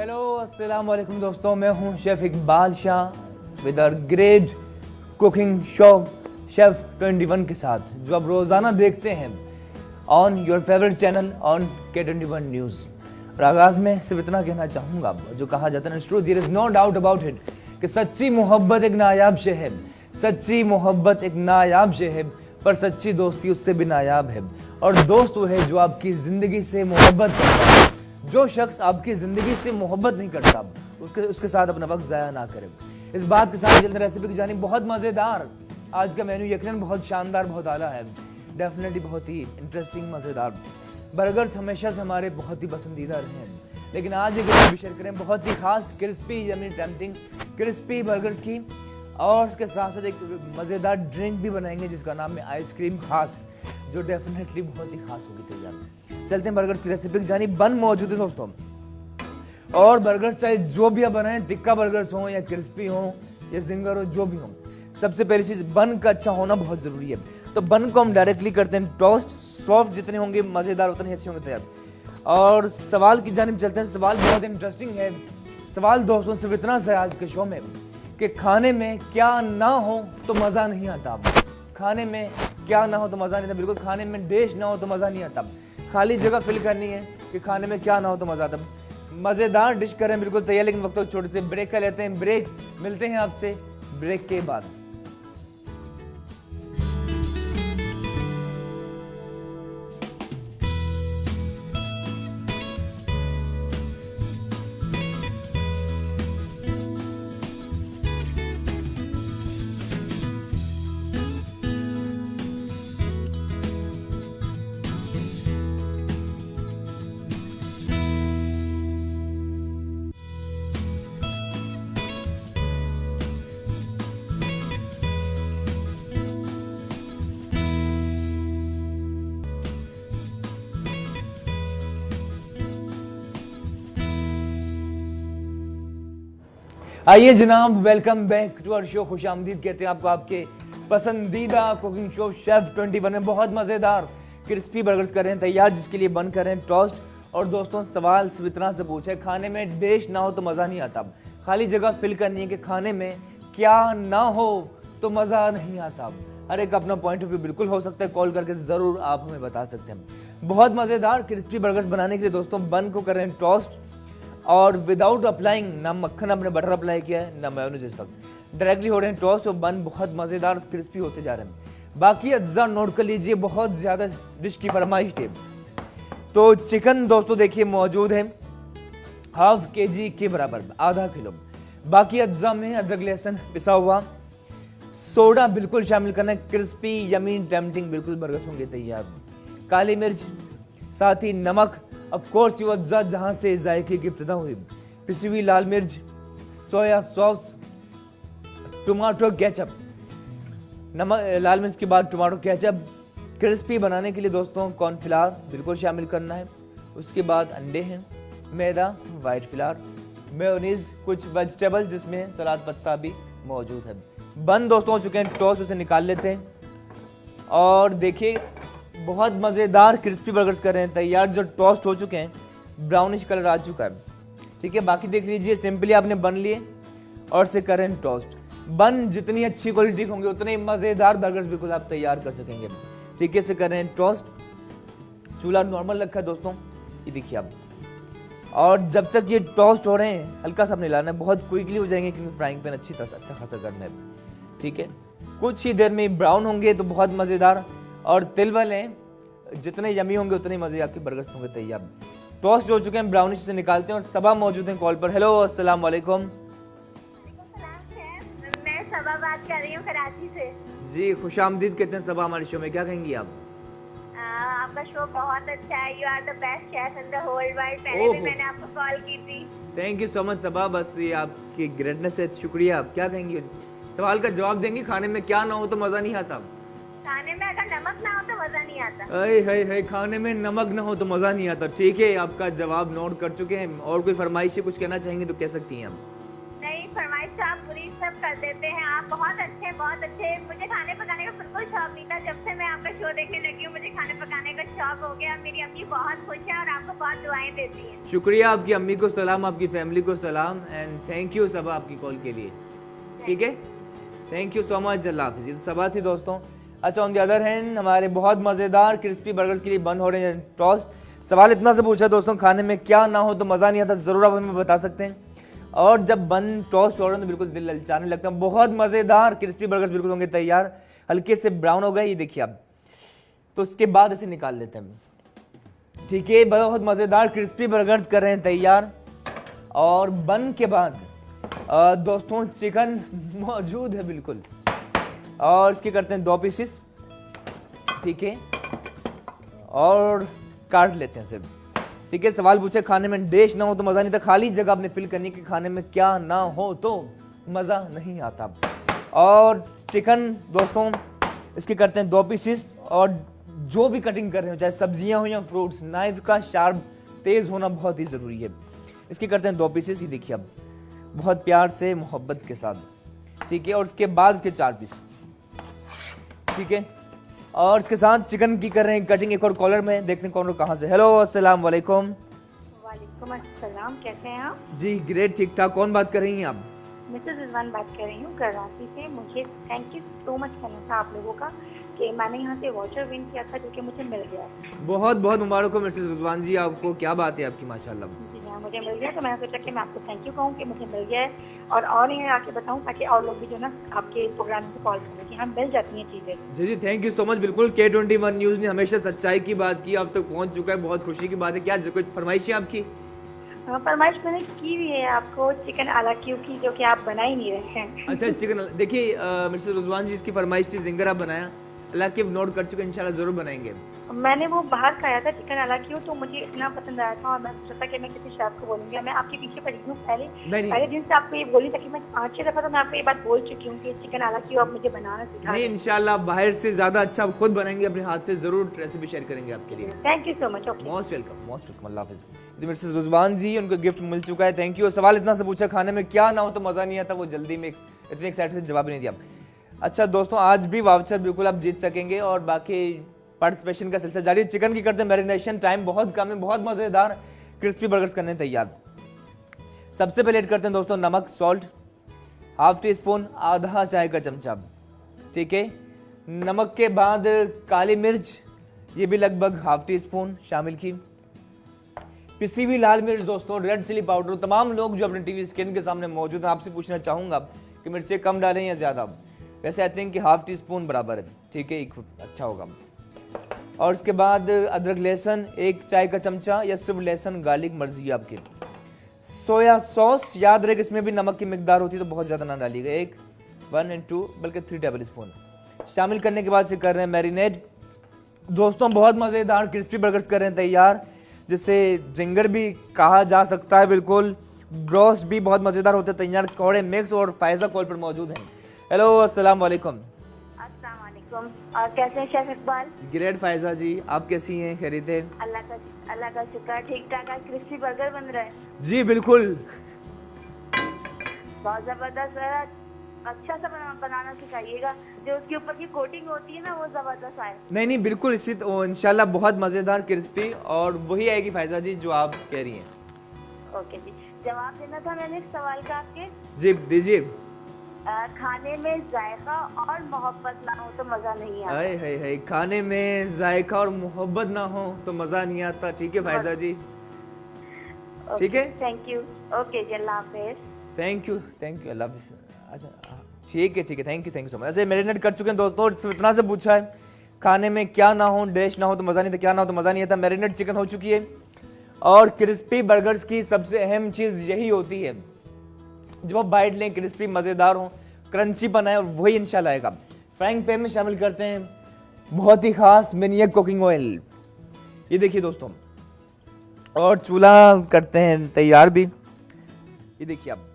Hello अस्सलाम वालेकुम दोस्तों, मैं हूं chef Iqbal Shah with our great cooking show chef 21 के साथ, जो आप रोज़ाना देखते हैं on your favourite channel on K21 news. और आगाज़ में सिर्फ इतना कहना चाहूँगा, जो कहा जाता है true, there is no doubt about it कि सच्ची मोहब्बत एक नायाब शे है, सच्ची मोहब्बत एक नायाब शे है, पर सच्ची दोस्ती उससे भी नायाब है। और दोस्त वो है जो आपकी ज़िंदगी से मोहब्बत करता है। जो शख्स आपकी ज़िंदगी से मोहब्बत नहीं करता, उसके साथ अपना वक्त ज़ाया ना करें। इस बात के साथ चलते रेसिपी की जानी बहुत मज़ेदार। आज का मेन्यू यकीनन बहुत शानदार, बहुत आला है, डेफिनेटली बहुत ही इंटरेस्टिंग, मज़ेदार। बर्गर्स हमेशा से हमारे बहुत ही पसंदीदा रहे हैं, लेकिन आज एक रेसिपी शेयर करें बहुत ही खास, crispy yummy tempting crispy burgers की। और उसके साथ साथ एक मज़ेदार ड्रिंक भी बनाएंगे जिसका नाम है आइसक्रीम खास, जो डेफिनेटली बहुत ही खास होगी तैयार। चलते हैं बर्गर्स की रेसिपी की जानी। बन मौजूद है दोस्तों, और बर्गर्स चाहे जो भी आप बनाएं, टिक्का बर्गर्स हो या क्रिस्पी हो या जिंगर हो, जो भी हो, सबसे पहली चीज़ बन का अच्छा होना बहुत ज़रूरी है। तो बन को हम डायरेक्टली करते हैं टोस्ट। सॉफ्ट जितने होंगे मज़ेदार उतने अच्छे होंगे तैयार। और सवाल की जानिब चलते हैं। सवाल बहुत इंटरेस्टिंग है। सवाल दोस्तों सिर्फ इतना सा आज के शो में कि खाने में क्या ना हो तो मज़ा नहीं आता। खाने में क्या ना हो तो मज़ा नहीं आता, बिल्कुल। खाने में डिश ना हो तो मज़ा नहीं आता। खाली जगह फिल करनी है कि खाने में क्या ना हो तो मज़ा आता। मज़ेदार डिश करें बिल्कुल तैयार, लेकिन वक्त छोटे से ब्रेक कर लेते हैं। ब्रेक मिलते हैं आपसे ब्रेक के बाद। आइए जनाब, welcome back to our show. खुशामदीद कहते हैं आपको आपके पसंदीदा कुकिंग शो शेफ 21 में। बहुत मज़ेदार क्रिस्पी बर्गर्स कर रहे हैं तैयार, जिसके लिए बन कर रहे हैं टोस्ट। और दोस्तों सवाल सिर्फ इतना से पूछा है, खाने में डिश ना हो तो मज़ा नहीं आता। खाली जगह फिल करनी है कि खाने में क्या ना हो तो मज़ा नहीं आता। हर एक अपना पॉइंट ऑफ व्यू बिल्कुल हो सकता है, कॉल करके ज़रूर आप हमें बता सकते हैं। बहुत मज़ेदार क्रिस्पी बर्गर्स बनाने के लिए दोस्तों बन को कर रहे हैं टोस्ट, और विदाउट अप्लाइंग, ना मक्खन अपने बटर अप्लाई किया है ना मेयोनीज। इस वक्त डायरेक्टली हो रहे हैं टोस्ट और बन बहुत मज़ेदार क्रिस्पी होते जा रहे हैं। बाकी अज्जा नोट कर लीजिए, बहुत ज़्यादा डिश की फरमाइश थी। तो चिकन दोस्तों देखिए मौजूद है ½ kg के बराबर, आधा किलो। बाकी अज्जा में अदरक लहसुन पिसा हुआ, सोडा बिल्कुल शामिल करना है। क्रिस्पी यमी टेम्पटिंग बिल्कुल बर्गर्स होंगे तैयार। काली मिर्च, साथ ही नमक, ऑफ कोर्स वो अज्जा जहाँ से जायके की इब्तिदा हुई, पिसी हुई लाल मिर्च, सोया सॉस, टमाटो केचप। नमक, लाल मिर्च के बाद टमाटो केचप। क्रिस्पी बनाने के लिए दोस्तों कॉर्नफ्लावर बिल्कुल शामिल करना है। उसके बाद अंडे हैं, मैदा, वाइट फ्लावर, मेयोनीज, कुछ वेजिटेबल जिसमें सलाद पत्ता भी मौजूद है। बन दोस्तों हो चुके हैं टोस्ट, उसे निकाल लेते हैं। और देखिए बहुत मज़ेदार क्रिस्पी बर्गर्स कर रहे हैं तैयार, जो टोस्ट हो चुके हैं, ब्राउनिश कलर आ चुका है। ठीक है, बाकी देख लीजिए, सिंपली आपने बन लिए और से कर रहे हैं टोस्ट। बन जितनी अच्छी क्वालिटी होंगे उतने ही मज़ेदार बर्गर्स बिल्कुल आप तैयार कर सकेंगे। ठीक है, से कर रहे हैं टोस्ट। चूल्हा नॉर्मल रखा है दोस्तों, ये देखिए आप। और जब तक ये टोस्ट हो रहे हैं हल्का सा आपने लाना है, बहुत क्विकली हो जाएंगे क्योंकि फ्राइंग पैन अच्छी तरह से अच्छा खासा करना है। ठीक है, कुछ ही देर में ब्राउन होंगे तो बहुत मज़ेदार और तिल वाले जितने यमी होंगे उतने मज़े आपके बर्गर्स होंगे तैयार। टोस्ट हो चुके हैं, ब्राउनिश से निकालते हैं। और सबा मौजूद हैं कॉल पर। हेलो अस्सलाम वालेकुम। मैं सबा बात कर रही हूँ कराची से। जी खुशामदीद कहते हैं सबा हमारे शो में। क्या कहेंगी आप? आपका शो बहुत अच्छा है। You are the best chef in the whole world. पहले भी मैंने आपको कॉल की थी। Thank you so much Saba, बस ये आपकी ग्रेटनेस है, शुक्रिया। आप क्या कहेंगी? सवाल का जवाब देंगी, खाने में क्या ना हो तो मज़ा नहीं आता। खाने में अगर नमक ना हो तो मजा नहीं आता। है खाने में नमक ना हो तो मज़ा नहीं आता। ठीक है, आपका जवाब नोट कर चुके हैं। और कोई फरमाइश कुछ कहना चाहेंगे तो कह सकती हैं आप। नहीं, फरमाइश तो आप पूरी सब कर देते हैं। आप बहुत अच्छे, बहुत अच्छे। मुझे खाने पकाने का बिल्कुल शौक नहीं था। जब से मैं आपका शो देखने लगी हूँ मुझे खाने पकाने खाने का शौक हो गया। मेरी अम्मी बहुत खुश है और आपको बहुत दुआएं देती हैं। शुक्रिया, आपकी अम्मी को सलाम, आपकी फैमिली को सलाम एंड थैंक यू सबा आपकी कॉल के लिए। ठीक है, थैंक यू सो मच, अल्लाह हाफिज़। ये सबा थी दोस्तों। अच्छा, ऑन द अदर हैंड हमारे बहुत मज़ेदार क्रिस्पी बर्गर्स के लिए बन हो रहे हैं टोस्ट। सवाल इतना से पूछा दोस्तों, खाने में क्या ना हो तो मज़ा नहीं आता, ज़रूर आप हमें बता सकते हैं। और जब बन टोस्ट हो रहे हैं तो बिल्कुल दिल ललचाने लगता है। बहुत मज़ेदार क्रिस्पी बर्गर्स बिल्कुल होंगे तैयार, हल्के से ब्राउन हो गए, ये देखिए आप। तो उसके बाद इसे निकाल लेते हैं। ठीक है, बहुत मज़ेदार क्रिस्पी बर्गर्स कर रहे हैं तैयार। और बन के बाद दोस्तों चिकन मौजूद है बिल्कुल, और इसके करते हैं 2 पीसेस। ठीक है, और काट लेते हैं सिर्फ। ठीक है, सवाल पूछे खाने में डिश ना हो तो मज़ा नहीं था, खाली जगह आपने फिल करनी कि खाने में क्या ना हो तो मज़ा नहीं आता। और चिकन दोस्तों इसके करते हैं 2 पीसेस, और जो भी कटिंग कर रहे हो, चाहे सब्जियां हो या फ्रूट्स, नाइफ का शार्प तेज़ होना बहुत ही ज़रूरी है। इसके करते हैं 2 पीसेस, ये देखिए अब बहुत प्यार से मोहब्बत के साथ। ठीक है, और उसके बाद उसके 4 पीस। ठीक है, और इसके साथ चिकन की कर रहे हैं कटिंग एक और कॉलर में, देखते हैं कौन कहाँ से। हेलो, अस्सलाम वालेकुम। वालेकुम अस्सलाम, कैसे हैं आप? जी ग्रेट, ठीक ठाक। कौन बात कर रही हैं आप? मिसेस रिजवान बात कर रही हूँ कराची से। मुझे थैंक यू सो मच करना था आप लोगों का कि मैंने यहाँ से वाचर विन किया था, जो कि मुझे मिल गया। बहुत बहुत मुबारक हो मिसेस रिजवान जी आपको, क्या बात है आपकी, माशाल्लाह। जी हाँ, मुझे मिल गया, तो मैंने सोचा कि मैं आपको थैंक यू कहूँ कि मुझे मिल गया है, और यहाँ आके बताऊँ ताकि और लोग भी जो ना आपके प्रोग्राम से कॉल करें कि हम मिल जाती हैं चीज़ें। जी जी, थैंक यू सो मच। बिल्कुल, K21 न्यूज़ ने हमेशा सच्चाई की बात की, अब तक पहुंच चुका है, बहुत खुशी की बात है। क्या कोई फरमाइश है आपकी? फरमाइश मैंने की हुई है आपको चिकन आला क्यू की, जो कि आप बना ही नहीं रहे हैं। अच्छा, चिकन देखिए मिसेस रिजवान जी, इसकी फरमाइश थी जिंगर आप बनाया, अल्लाह के नोट कर चुके, इंशाल्लाह जरूर बनाएंगे। मैंने वो बाहर खाया था चिकन आला क्यू, तो मुझे इतना पसंद आया था, और मैं सोचा था कि मैं किसी शेफ को बोलूंगी। मैं आपके पीछे पड़ी हूँ पहले दिन से आपको ये बोली था कि मैं 5-6 दफा तो मैं आपको ये बात बोल चुकी हूँ कि चिकन आला क्यू आप मुझे बनाना सिखा। नहीं, इंशाल्लाह बाहर से ज्यादा अच्छा आप खुद बनाएंगे, अपने हाथ से जरूर रेसिपी शेयर करेंगे आपके लिए। Thank you so much. Okay, most welcome, most welcome, अल्लाह हाफिज़। तो मिसेस रिजवान जी, उनको गिफ्ट मिल चुका है, थैंक यू। सवाल इतना से पूछा खाने में क्या ना हो तो मज़ा नहीं आता, वो जल्दी में इतने एक्साइटेड से जवाब नहीं दिया। अच्छा दोस्तों, आज भी वाउचर बिल्कुल आप जीत सकेंगे, और बाकी पार्टिसिपेशन का सिलसिला जारी। चिकन की करते हैं मैरिनेशन, टाइम बहुत कम है, बहुत मज़ेदार क्रिस्पी बर्गर्स करने तैयार। सबसे पहले ऐड करते हैं दोस्तों नमक, सॉल्ट, हाफ टी स्पून, आधा चाय का चमचा। ठीक है, नमक के बाद काली मिर्च, ये भी लगभग हाफ टी स्पून शामिल की। पिसी हुई लाल मिर्च दोस्तों, रेड चिली पाउडर। तमाम लोग जो अपने टीवी स्क्रीन के सामने मौजूद हैं, आपसे पूछना चाहूंगा कि मिर्चें कम डालें या ज़्यादा। वैसे आई थिंक कि हाफ टी स्पून बराबर है। ठीक है, अच्छा होगा। और उसके बाद अदरक लहसुन 1 चाय का चमचा, या सिर्फ लहसुन गार्लिक मर्जी है आपकी। सोया सॉस, याद रहे कि इसमें भी नमक की मिकदार होती है, तो बहुत ज़्यादा ना डालिएगा। 1 और 2 बल्कि 3 टेबल स्पून शामिल करने के बाद से कर रहे हैं मैरिनेट। दोस्तों बहुत मज़ेदार क्रिस्पी बर्गर्स कर रहे हैं तैयार, जिसे जिंगर भी कहा जा सकता है। बिल्कुल, ब्रोस्ट भी बहुत मज़ेदार होते हैं तैयार। कौड़े मिक्स और फायजा कॉल पर मौजूद हैं। हेलो, अस्सलाम वालेकुम। अस्सलाम वालेकुम। और कैसे हैं शेफ इकबाल? ग्रेट फायजा जी, आप कैसी हैं, खैरियत है? अल्लाह का शुक्र, ठीक ठाक। आज क्रिस्पी बर्गर बन रहा है। जी बिल्कुल, बहुत जबरदस्त है। अच्छा सा बनाना सिखाइएगा, जो उसके ऊपर की कोटिंग होती है ना, वो जबरदस्त आए। नहीं बिल्कुल, इसी तो इंशाल्लाह बहुत मज़ेदार क्रिस्पी और वही आएगी फायजा जी जो आप कह रही हैं। ओके जी, जवाब देना था मैंने इस सवाल का आपके। जी दीजिए। खाने में जायका और मोहब्बत ना हो तो मजा नहीं आता। हाय हाय हाय, खाने में जायका और मोहब्बत ना हो तो मज़ा नहीं आता। ठीक है फायजा जी, ठीक है, थैंक यू। ओके जी, अल्लाह हाफिज़। थैंक यू अल्लाह हाफिज़। अच्छा ठीक है, थैंक यू सो मच। ऐसे मैरिनेट कर चुके हैं दोस्तों, इतना से पूछा है खाने में क्या ना हो, डैश ना हो तो मज़ा नहीं था, क्या ना हो तो मज़ा नहीं आता। मैरिनेट चिकन हो चुकी है, और क्रिस्पी बर्गर्स की सबसे अहम चीज़ यही होती है, जब आप बाइट लें क्रिस्पी मज़ेदार हो, क्रंची बनाए, और वही इंशाल्लाह आएगा। फ्राइंग पैन में शामिल करते हैं बहुत ही खास मिनियक कुकिंग ऑयल, ये देखिए दोस्तों, और चूल्हा करते हैं तैयार भी, ये देखिए आप।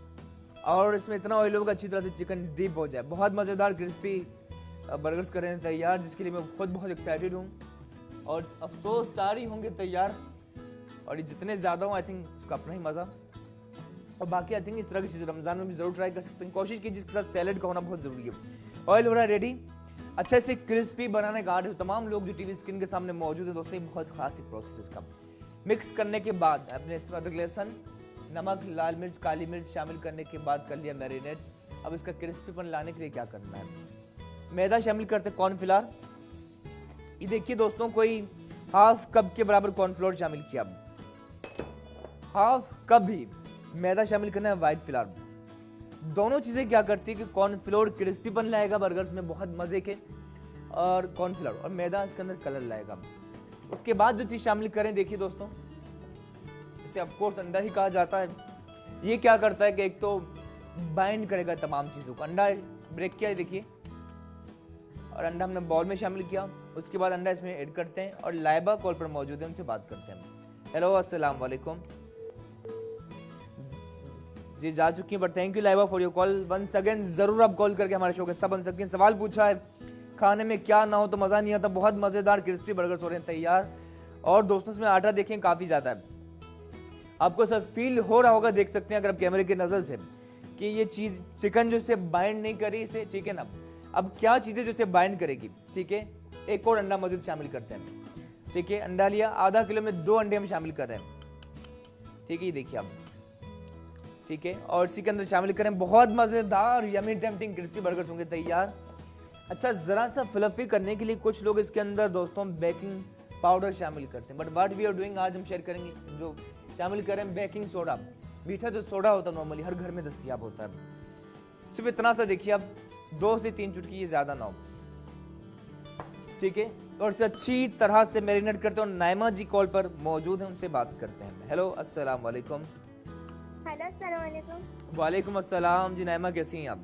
और इसमें इतना ऑयल होगा अच्छी तरह से चिकन डीप हो जाए। बहुत मज़ेदार क्रिस्पी बर्गर्स करें तैयार, जिसके लिए मैं खुद बहुत एक्साइटेड हूँ, और अफसोस 4 ही होंगे तैयार, और ये जितने ज़्यादा हो आई थिंक उसका अपना ही मज़ा। और बाकी आई थिंक इस तरह की चीज़ रमज़ान में भी ज़रूर ट्राई कर सकते हैं। कोशिश कीजिए, जिसके साथ सैलेड का होना बहुत ज़रूरी है। ऑयल हो रहा है रेडी। अच्छा, इसे क्रिस्पी बनाने का आर्ट तमाम लोग जो टीवी स्क्रीन के सामने मौजूद है दोस्तों, ये बहुत खास एक प्रोसेस इसका। मिक्स करने के बाद अपने अदरक लहसुन, नमक, लाल मिर्च, काली मिर्च शामिल करने के बाद कर लिया मैरिनेट। अब इसका क्रिस्पीपन लाने के लिए क्या करना है, मैदा शामिल करते कॉर्नफ्लावर। ये देखिए दोस्तों, कोई हाफ कप के बराबर कॉर्नफ्लोर शामिल किया। हाफ कप भी मैदा शामिल करना है, व्हाइट फ्लावर। दोनों चीजें क्या करती है कि कॉर्नफ्लोर क्रिस्पीपन लाएगा बर्गर्स में बहुत मजे के, और कॉर्नफ्लावर और मैदा इसके अंदर कलर लाएगा। उसके बाद जो चीज शामिल करें, देखिए दोस्तों, इसे ऑफ कोर्स अंडा ही कहा जाता है। ये क्या करता है कि एक तो बाइंड करेगा तमाम चीजों को। अंडा ब्रेक किया, देखिए, और अंडा हमने बॉल में शामिल किया। उसके बाद अंडा इसमें ऐड करते हैं और लाइबा कॉल पर मौजूद है, उनसे बात करते हैं। हेलो, अस्सलाम वालेकुम जी, जा चुकी हैं, but thank you Laiba for your call once again. जरूर आप कॉल करके हमारे शो के सब बन सकते हैं। सवाल पूछा है, खाने में क्या ना हो तो मजा नहीं आता। बहुत मजेदार क्रिस्पी बर्गर्स हो रहे हैं तैयार। और दोस्तों, इसमें आटा देखें काफी ज्यादा है, आपको सब फील हो रहा होगा, देख सकते हैं अगर आप कैमरे की नजर से, कि ये चीज चिकन जो इसे बाइंड नहीं करी इसे, ठीक है ना। अब क्या चीजें जो इसे बाइंड करेगी, ठीक है, एक और अंडा मजीद शामिल करते हैं। ठीक है, अंडा लिया, आधा किलो में 2 अंडे हम शामिल कर रहे हैं। ठीक है, ये देखिए आप, ठीक है, और इसी के अंदर शामिल करें बहुत मजेदार यमी टेम्पटिंग क्रिस्पी बर्गर्स होंगे तैयार। अच्छा, जरा सा फ्लफी करने के लिए कुछ लोग इसके अंदर दोस्तों बेकिंग पाउडर शामिल करते हैं, but what we are doing, आज हम शेयर करेंगे जो शामिल करें बेकिंग सोडा। मीठा जो सोडा होता है नॉर्मली हर घर में दस्तयाब होता है, सिर्फ इतना सा देखिए आप, 2 से 3 चुटकी, ये ज्यादा ना हो। ठीक है, और इसे अच्छी तरह से मैरिनेट करते हैं। और नाइमा जी कॉल पर मौजूद हैं, उनसे बात करते हैं। हेलो, अस्सलाम वालेकुम। हेलो, अस्सलाम वालेकुम। वालेकुम अस्सलाम जी, नाइमा कैसी हैं आप?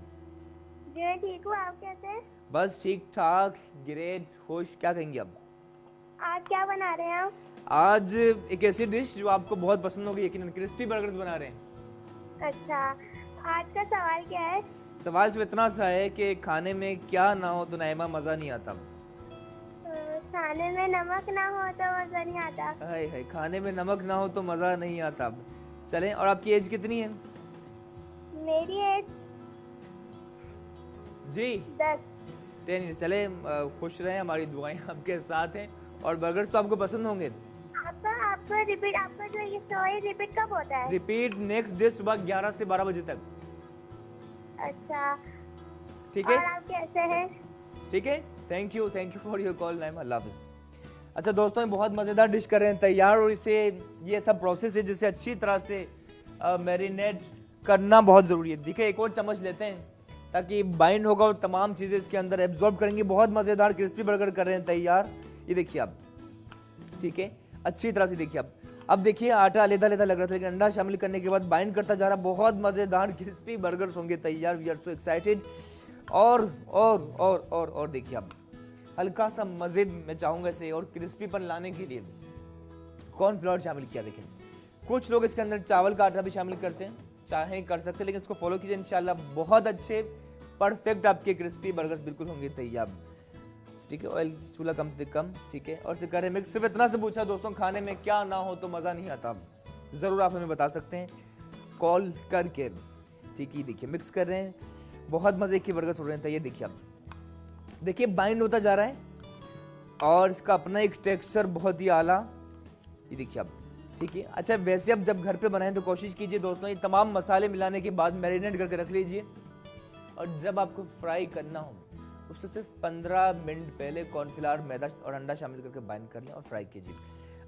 जी मैं ठीक हूँ, आप कैसे हैं? बस ठीक ठाक, ग्रेट, खुश। क्या कहेंगे अब? आज क्या बना रहे हैं आप? आज एक ऐसी डिश जो आपको बहुत पसंद होगी यकीनन, क्रिस्पी बर्गर्स बना रहे हैं। अच्छा, आज का सवाल क्या है? सवाल सिर्फ इतना सा है कि खाने में क्या ना हो तो नाइमा मजा नहीं आता। खाने में नमक ना हो तो मजा नहीं आता। हाय हाय, खाने में नमक ना हो तो मजा नहीं आता। चलें, और आपकी एज कितनी है? मेरी एज जी 10। 10 ईयर। चले, खुश रहें, हमारी दुआएं आपके साथ हैं। और बर्गर्स तो आपको पसंद होंगे। आपका रिपीट, आपका जो ये शो है रिपीट कब होता है? रिपीट नेक्स्ट डे सुबह 11 से 12 बजे तक। अच्छा, ठीक है, और आप कैसे हैं? ठीक है, thank you for your call Naima, अल्लाह हाफिज़। अच्छा दोस्तों, ये बहुत मज़ेदार डिश कर रहे हैं तैयार, और इसे ये सब प्रोसेस है जिसे अच्छी तरह से मैरिनेट करना बहुत ज़रूरी है। देखिए, एक और चम्मच लेते हैं ताकि बाइंड होगा और तमाम चीज़ें इसके अंदर एब्जॉर्ब करेंगे। बहुत मज़ेदार क्रिस्पी बर्गर कर रहे हैं तैयार, ये देखिए आप। ठीक है, अच्छी तरह से देखिए आप। अब देखिए, आटा अलग-अलग लग रहा था, लेकिन अंडा शामिल करने के बाद बाइंड करता जा रहा। बहुत मज़ेदार क्रिस्पी बर्गर्स होंगे तैयार। We are so excited. और देखिए आप, हल्का सा मज़ीद मैं चाहूँगा इसे और क्रिस्पीपन लाने के लिए कॉर्नफ्लोर शामिल किया। देखिए, कुछ लोग इसके अंदर चावल का आटा भी शामिल करते हैं, चाहे कर सकते हैं, लेकिन इसको फॉलो कीजिए, इंशाल्लाह बहुत अच्छे परफेक्ट आपके क्रिस्पी बर्गर्स बिल्कुल होंगे तैयार। ठीक है, ऑयल चूल्हा कम से कम। ठीक है, और इसे करें मिक्स। सिर्फ इतना से पूछा दोस्तों, खाने में क्या ना हो तो मज़ा नहीं आता। ज़रूर आप हमें बता सकते हैं कॉल करके। ठीक है, देखिए मिक्स कर रहे हैं, बहुत मज़े के बर्गर्स हो रहे हैं। ये देखिए आप, देखिए बाइंड होता जा रहा है और इसका अपना एक टेक्सचर बहुत ही आला। ये देखिए आप, ठीक है। अच्छा, वैसे अब जब घर पे बनाएं तो कोशिश कीजिए दोस्तों, ये तमाम मसाले मिलाने के बाद मैरिनेट करके रख लीजिए, और जब आपको फ्राई करना हो उससे सिर्फ 15 मिनट पहले कॉर्नफ्लावर, मैदा और अंडा शामिल करके बाइंड कर लें और फ्राई कीजिए।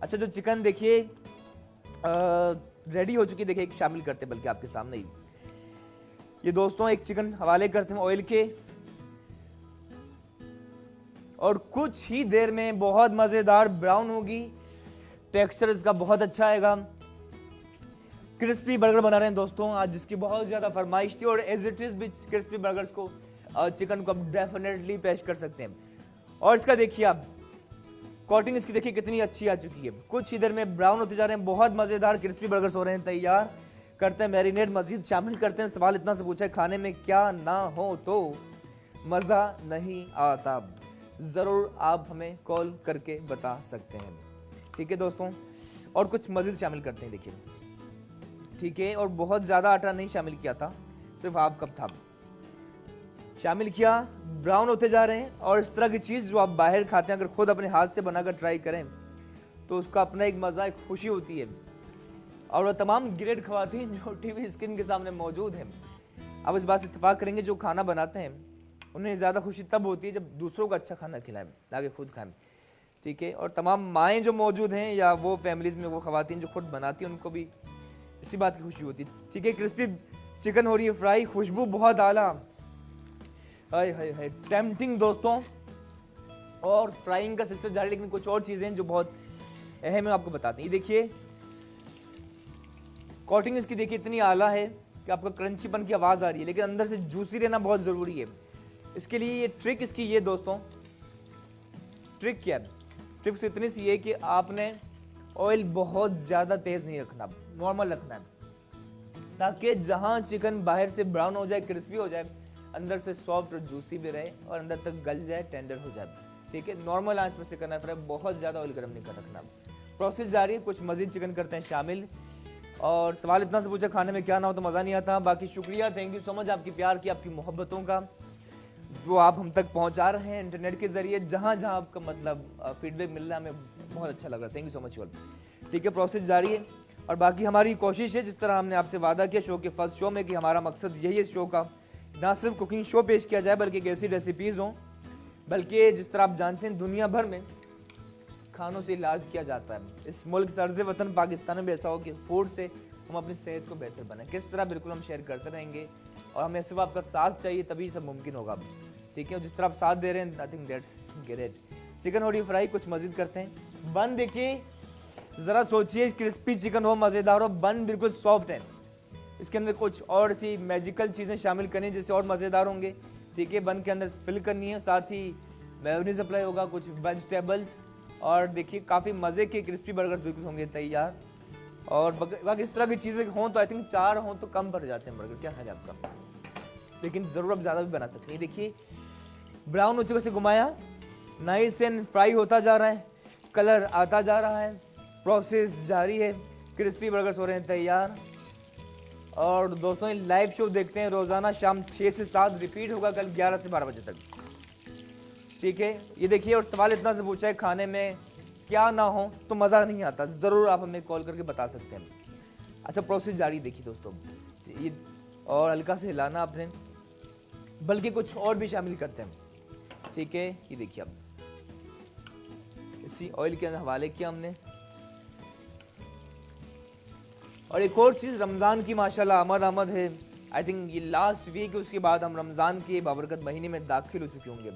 अच्छा, जो चिकन देखिए रेडी हो चुकी है, देखिए शामिल करते हैं बल्कि आपके सामने ही। ये दोस्तों एक चिकन हवाले करते हैं ऑयल के, और कुछ ही देर में बहुत मजेदार ब्राउन होगी, टेक्सचर इसका बहुत अच्छा आएगा। क्रिस्पी बर्गर बना रहे हैं दोस्तों आज, जिसकी बहुत ज्यादा फरमाइश थी, और एज इट इज भी क्रिस्पी बर्गर्स को, चिकन को आप डेफिनेटली पेश कर सकते हैं। और इसका देखिए आप, कोटिंग इसकी देखिए कितनी अच्छी आ चुकी है। कुछ ही देर में ब्राउन होते जा रहे हैं, बहुत मजेदार क्रिस्पी बर्गर्स हो रहे हैं तैयार। करते हैं मैरिनेट, मजीद शामिल करते हैं। सवाल इतना से पूछा है, खाने में क्या ना हो तो मजा नहीं आता। जरूर आप हमें कॉल करके बता सकते हैं। ठीक है दोस्तों, और कुछ मजीद शामिल करते हैं। देखिए, ठीक है, और बहुत ज्यादा आटा नहीं शामिल किया था, सिर्फ हाफ कप था। शामिल किया, ब्राउन होते जा रहे हैं। और इस तरह की चीज़ जो आप बाहर खाते हैं, अगर खुद अपने हाथ से बनाकर ट्राई करें तो उसका अपना एक मज़ा, एक खुशी होती है। और वो तमाम ग्रेट ख़वातीन जो टीवी स्क्रीन के सामने मौजूद हैं, आप इस बात से इत्तेफाक करेंगे, जो खाना बनाते हैं उन्हें ज़्यादा खुशी तब होती है जब दूसरों को अच्छा खाना खिलाएं, ना कि खुद खाएं। ठीक है। और तमाम माएँ जो मौजूद हैं या वो फैमिलीज़ में वो ख़वातीन जो खुद बनाती हैं, उनको भी इसी बात की खुशी होती है। ठीक है। क्रिस्पी चिकन हो रही है फ्राई, खुशबू बहुत आला, हाय हाय हाय, टेम्पटिंग दोस्तों। और फ्राइंग का सिलसिला जारी, लेकिन कुछ और चीज़ें जो बहुत अहम है आपको बताते हैं। ये देखिए कोटिंग इसकी देखिए इतनी आला है कि आपका क्रंचीपन की आवाज़ आ रही है, लेकिन अंदर से जूसी रहना बहुत ज़रूरी है। इसके लिए ये ट्रिक इसकी ये दोस्तों, ट्रिक क्या है? ट्रिक इतनी सी है कि आपने ऑयल बहुत ज़्यादा तेज़ नहीं रखना, नॉर्मल रखना है, ताकि जहाँ चिकन बाहर से ब्राउन हो जाए, क्रिस्पी हो जाए, अंदर से सॉफ्ट और जूसी भी रहे और अंदर तक गल जाए, टेंडर हो जाए। ठीक है। नॉर्मल आंच में से करना है, बहुत ज़्यादा ऑयल गर्म नहीं कर रखना। प्रोसेस जारी है, कुछ मज़ीद चिकन करते हैं शामिल। और सवाल इतना से पूछा, खाने में क्या ना हो तो मज़ा नहीं आता। बाकी शुक्रिया, थैंक यू सो मच आपकी प्यार की, आपकी मोहब्बतों का, जो आप हम तक पहुंचा रहे हैं इंटरनेट के ज़रिए। जहाँ जहाँ आपका मतलब फीडबैक मिल रहा है, हमें बहुत अच्छा लग रहा है। Thank you so much all. ठीक है। प्रोसेस जारी है और बाकी हमारी कोशिश है, जिस तरह हमने आपसे वादा किया शो के फर्स्ट शो में, कि हमारा मकसद यही है शो का, ना सिर्फ कुकिंग शो पेश किया जाए बल्कि एक ऐसी रेसिपीज़ हों, बल्कि जिस तरह आप जानते हैं दुनिया भर में खानों से इलाज किया जाता है। इस मुल्क सर्ज़ वतन पाकिस्तान में ऐसा हो कि फूड से हम अपनी सेहत को बेहतर बनाएं, किस तरह बिल्कुल हम शेयर करते रहेंगे। और हमें सिर्फ आपका साथ चाहिए, तभी सब मुमकिन होगा। ठीक है। जिस तरह आप साथ दे रहे हैं, I think that's great. Chicken हो रही फ्राई, कुछ मज़ीद करते हैं। बन देखिए, ज़रा सोचिए, क्रिस्पी चिकन हो, मज़ेदार हो, बन बिल्कुल सॉफ्ट है। इसके अंदर कुछ और सी मैजिकल चीज़ें शामिल करनी जिससे और मज़ेदार होंगे। ठीक है। बन के अंदर फिल करनी है, साथ ही मेयोनीज अप्लाई होगा, कुछ वेजिटेबल्स, और देखिए काफ़ी मज़े के क्रिस्पी बर्गर बिल्कुल होंगे तैयार। और बाकी इस तरह की चीज़ें हों तो आई थिंक 4 हों तो कम पड़ जाते हैं बर्गर, क्या ख्याल है आपका? लेकिन ज़रूर आप ज़्यादा भी बना सकते हैं। देखिए ब्राउन हो चुके से घुमाया, नाइस एंड फ्राई होता जा रहा है, कलर आता जा रहा है, प्रोसेस जारी है, क्रिस्पी बर्गर्स हो रहे हैं तैयार। और दोस्तों ये लाइव शो देखते हैं रोज़ाना शाम 6 से 7, रिपीट होगा कल 11 से 12 बजे तक। ठीक है। ये देखिए, और सवाल इतना से पूछा है, खाने में क्या ना हो तो मज़ा नहीं आता, ज़रूर आप हमें कॉल करके बता सकते हैं। अच्छा, प्रोसेस जारी देखिए दोस्तों, ये और हल्का से हिलाना आपने, बल्कि कुछ और भी शामिल करते हैं। ठीक है। ये देखिए अब इसी ऑयल के अंदर हवाले किया हमने। और एक और चीज़, रमज़ान की माशाल्लाह आमद है। आई थिंक ये लास्ट वीक, उसके बाद हम रमज़ान के बाबरकत महीने में दाखिल हो चुके होंगे,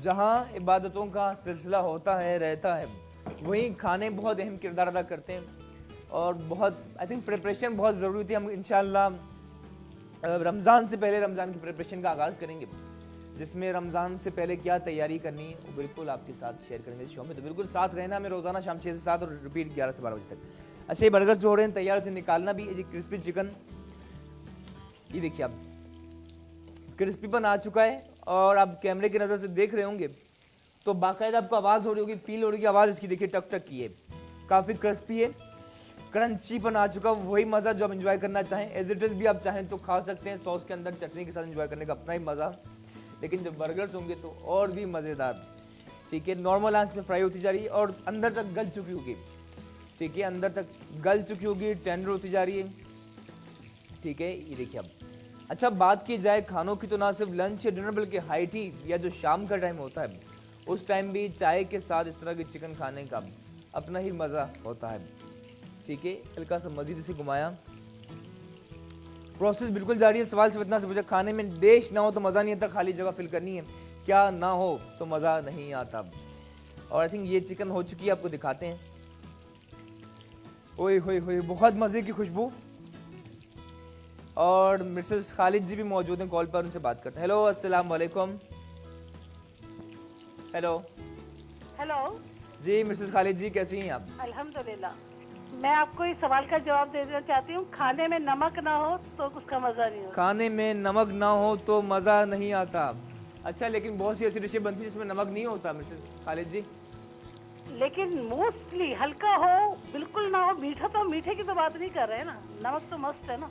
जहाँ इबादतों का सिलसिला होता है, रहता है, वहीं खाने बहुत अहम किरदार अदा करते हैं। और बहुत आई थिंक प्रिपरेशन बहुत ज़रूरी थी। हम इंशाल्लाह रमज़ान से पहले रमज़ान की प्रिपरेशन का आगाज़ करेंगे, जिसमें रमज़ान से पहले क्या तैयारी करनी है वो बिल्कुल आपके साथ शेयर करेंगे इस शो में। तो बिल्कुल साथ रहना हमें रोज़ाना शाम 6 से 7 और रिपीट 11 से 12 बजे तक। अच्छा, ये बर्गर जो हो रहे हैं तैयार से निकालना भी, ये क्रिस्पी चिकन, ये देखिए आप क्रिस्पीपन आ चुका है। और आप कैमरे की नज़र से देख रहे होंगे तो बाकायदा आपको आवाज़ हो रही होगी, फील हो रही होगी आवाज़ इसकी, देखिए टक टक की है, काफ़ी क्रिस्पी है, क्रंचीपन आ चुका, वही मज़ा जो आप एंजॉय करना चाहें। एज इट इज़ भी आप चाहें तो खा सकते हैं, सॉस के अंदर चटनी के साथ एंजॉय करने का अपना ही मज़ा, लेकिन जब बर्गर्स होंगे तो और भी मज़ेदार। ठीक है। नॉर्मल आंच में फ्राई होती जा रही है और अंदर तक गल चुकी होगी। ठीक है। अंदर तक गल चुकी होगी, टेंडर होती जा रही है। ठीक है। ये देखिए अब अच्छा, बात की जाए खानों की तो ना सिर्फ लंच या डिनर बल्कि हाई टी या जो शाम का टाइम होता है, उस टाइम भी चाय के साथ इस तरह की चिकन खाने का अपना ही मज़ा होता है। ठीक है। हल्का सा मज़ीद इसे घुमाया, प्रोसेस बिल्कुल जारी है। सवाल से इतना से पूछा, खाने में डिश ना हो तो मज़ा नहीं आता, खाली जगह फिल करनी है, क्या ना हो तो मज़ा नहीं आता। और आई थिंक ये चिकन हो चुकी है, आपको दिखाते हैं। ओए होए होए, बहुत मज़े की खुशबू। और मिसेस खालिद जी भी मौजूद हैं कॉल पर, उनसे बात करते हैं। हेलो, अस्सलाम वालेकुम। हेलो हेलो जी, मिसेस खालिद जी कैसी हैं आप? अल्हम्दुलिल्लाह। मैं आपको इस सवाल का जवाब दे देना चाहती हूँ, खाने में नमक ना हो तो उसका मज़ा नहीं होता। खाने में नमक ना हो तो मज़ा नहीं आता। अच्छा, लेकिन बहुत सी ऐसी डिशें बनती हैं जिसमें नमक नहीं होता मिसेस खालिद जी। लेकिन मोस्टली हल्का हो, बिल्कुल ना हो, मीठा तो मीठे की तो बात नहीं कर रहे हैं ना, नमक तो मस्त है ना।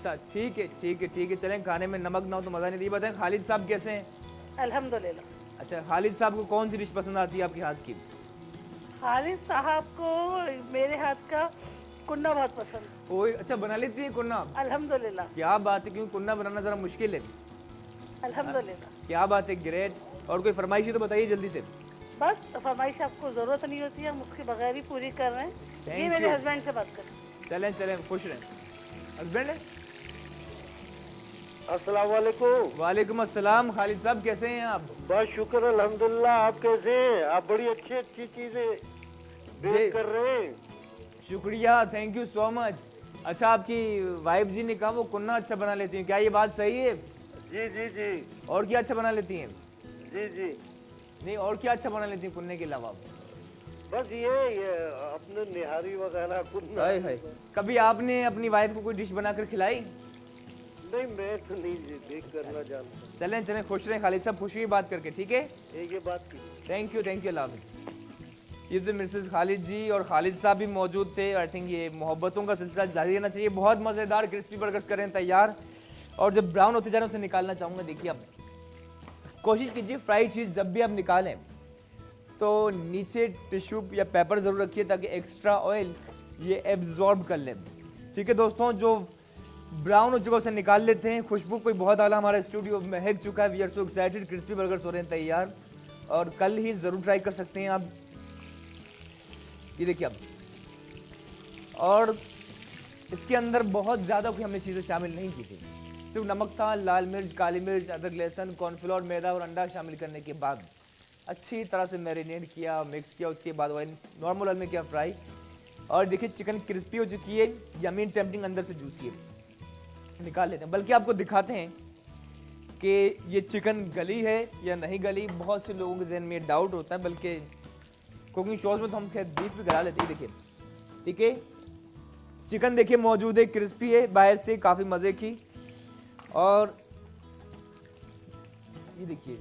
अच्छा ठीक है ठीक है ठीक है, चलें, खाने में नमक ना हो तो मज़ा नहीं। ये बताएं खालिद साहब कैसे हैं? अल्हम्दुलिल्लाह। अच्छा, खालिद साहब को कौन सी डिश पसंद आती है आपके हाथ की? खालिद साहब को मेरे हाथ का कुन्ना बहुत पसंद। ओए अच्छा, बना लेती है कुन्ना? अल्हम्दुलिल्लाह। क्या बात है, क्योंकि कुन्ना बनाना ज़रा मुश्किल है। अल्हम्दुलिल्लाह। क्या बात है, ग्रेट। और कोई फरमाइश है तो बताइए जल्दी से। बस फरमाइश आपको जरूरत नहीं होती है, हम उसके बगैर ही पूरी कर रहे हैं। Thank ये मेरे you. हस्बैंड से बात करें। चलें चलें, खुश रहें। हस्बैंड है? अस्सलाम वालेकुम। वालेकुम अस्सलाम। खालिद साहब कैसे हैं आप? बस शुक्र अल्हम्दुलिल्लाह। आप कैसे हैं? आप बड़ी अच्छी अच्छी चीजें जी। बेक कर रहे हैं। शुक्रिया, थैंक यू सो मच। अच्छा, आपकी वाइफ जी ने कहा वो कुन्ना अच्छा बना लेती हैं, क्या ये बात सही है? जी जी जी और क्या अच्छा बना लेती हैं? जी जी। नहीं, और क्या अच्छा बना लेती हैं कुन्ने के अलावा? बस ये अपने निहारी वगैरह कुछ हाय हाय, कभी आपने अपनी वाइफ को कोई डिश बनाकर खिलाई? नहीं, मैं तो नहीं बेक करना जानता। चलें चलें, खुश रहें खालिद साहब, खुशी हुई बात करके, ठीक है? एक ये बात की। थैंक यू, अल्लाह हाफिज़। ये तो मिसेस खालिद जी और खालिद साहब भी मौजूद थे। आई थिंक ये मोहब्बतों का सिलसिला जारी रहना चाहिए। बहुत मज़ेदार क्रिस्पी बर्गर्स करें तैयार, और जब ब्राउन होते जा रहे हैं उसे निकालना चाहूँगा। देखिए, आप कोशिश कीजिए फ्राई चीज़ जब भी आप निकालें तो नीचे टिश्यू या पेपर ज़रूर रखिए ताकि एक्स्ट्रा ऑयल ये एब्जॉर्ब कर लें। ठीक है दोस्तों, जो ब्राउन हो चुका उसे निकाल लेते हैं। खुशबू कोई बहुत आला हमारे स्टूडियो में महक चुका है। We are so excited, crispy burgers हो रहे हैं तैयार, और कल ही ज़रूर ट्राई कर सकते हैं आप। ये देखिए अब, और इसके अंदर बहुत ज़्यादा कोई हमने चीज़ें शामिल नहीं की थी, सिर्फ नमक था, लाल मिर्च, काली मिर्च, अदरक, लहसुन, कॉर्नफ्लोर, मैदा और अंडा शामिल करने के बाद अच्छी तरह से मैरिनेट किया, मिक्स किया, उसके बाद ऑयल नॉर्मल ऑयल में किया फ्राई। और देखिए चिकन क्रिस्पी हो चुकी है, यमी टेम्पटिंग, अंदर से जूसी है। निकाल लेते हैं, बल्कि आपको दिखाते हैं कि ये चिकन गली है या नहीं गली। बहुत से लोगों के जहन में ये डाउट होता है, बल्कि कुकिंग शोज में तो हम खैर बीफ भी करा लेते हैं। देखिए, ठीक है, चिकन देखिए मौजूद है, क्रिस्पी है बाहर से, काफ़ी मज़े की। और ये देखिए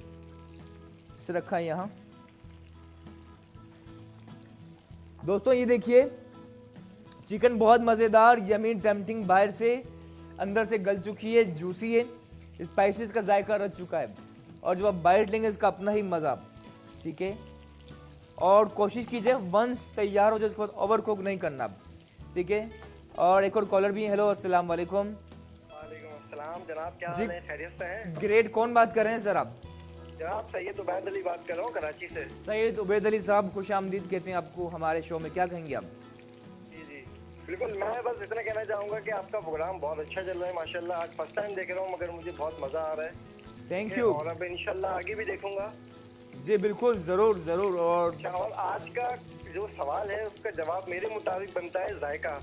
इसे रखा है यहाँ। दोस्तों ये देखिए, चिकन बहुत मज़ेदार, यमी टेम्पटिंग, बाहर से अंदर से गल चुकी है, जूसी है, स्पाइसेस का जायका रच चुका है, और जब आप बाइट लेंगे इसका अपना ही मज़ा। ठीक है, और कोशिश कीजिए वंस तैयार हो जाए उसके बाद ओवर कुक नहीं करना। ठीक है, और एक और कॉलर भी है। हेलो, अस्सलाम वालेकुम। वालेकुम अस्सलाम जनाब, क्या जी। हाल है? खैरियत से हैं ग्रेट। कौन बात कर रहे हैं सर आप? जनाब? सैयद उबैद अली बात कर रहा हूँ कराची से। सैयद उबैद अली साहब, खुश आमदीद कहते हैं आपको हमारे शो में। क्या कहेंगे आप? जी जी बिल्कुल, मैं बस इतना कहना चाहूँगा कि आपका प्रोग्राम बहुत अच्छा चल रहा है माशाल्लाह। आज फर्स्ट टाइम देख रहा हूँ मगर मुझे बहुत मज़ा आ रहा है। Thank you. और अब इंशाल्लाह आगे भी देखूंगा। जी बिल्कुल, ज़रूर ज़रूर। और अच्छा, और आज का जो सवाल है उसका जवाब मेरे मुताबिक बनता है जायका।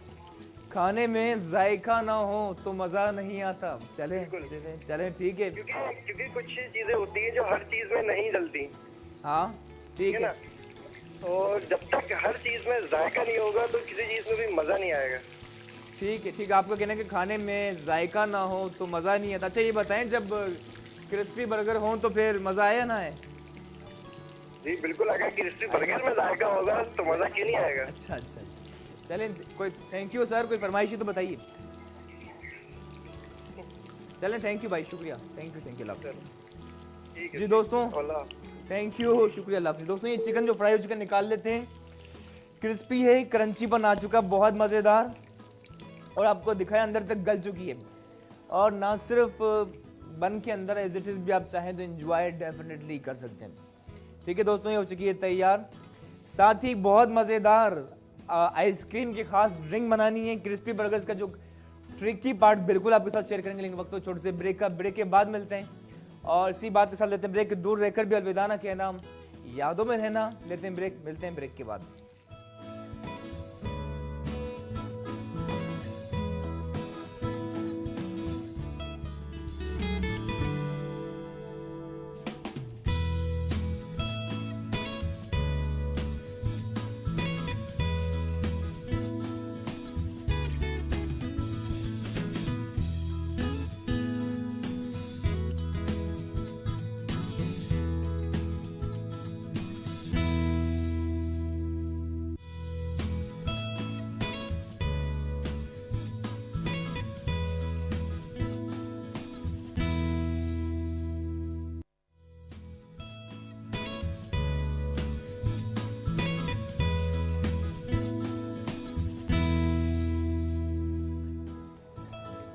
खाने में जायका ना हो तो मज़ा नहीं आता। चलें बिल्कुल। चलें, ठीक है। क्योंकि कुछ चीज़ें होती हैं जो हर चीज़ में नहीं डलती, हाँ ठीक ठीक है ना? है, और जब तक हर चीज़ में जायका नहीं होगा तो किसी चीज़ में भी मज़ा नहीं आएगा। ठीक है, ठीक है। आपका कहना है कि खाने में जायका ना हो तो मज़ा नहीं आता। अच्छा ये बताएं, जब क्रिस्पी बर्गर हो तो फिर मज़ा आया ना है? जी बिल्कुल, अगर क्रिस्पी बर्गर में जायका होगा तो मज़ा क्यों नहीं आएगा। अच्छा अच्छा अच्छा, चलें। कोई थैंक यू सर, कोई फरमाइश है तो बताइए। चलें, थैंक यू भाई, शुक्रिया, थैंक यू अल्लाह हाफ़िज़। ठीक है जी दोस्तों, अल्लाह। थैंक यू, शुक्रिया, अल्लाह हाफ़िज़। दोस्तों ये चिकन जो फ्राई हो चिकन निकाल लेते हैं, क्रिस्पी है, क्रंची बन आ चुका, बहुत मज़ेदार, और आपको दिखाया अंदर तक गल चुकी है। और ना सिर्फ बन के अंदर एज इट इज़ भी आप चाहें तो इंजॉय डेफिनेटली कर सकते हैं। ठीक है दोस्तों, ये हो चुकी है तैयार। साथ ही बहुत मज़ेदार आइसक्रीम की खास ड्रिंक बनानी है। क्रिस्पी बर्गर्स का जो ट्रिकी पार्ट बिल्कुल आपके साथ शेयर करेंगे, लेकिन वक्त तो छोटे से ब्रेक के बाद मिलते हैं। और इसी बात के साथ लेते हैं ब्रेक। दूर रहकर भी अलविदा ना कहना, यादों में रहना। लेते हैं ब्रेक, मिलते हैं ब्रेक के बाद।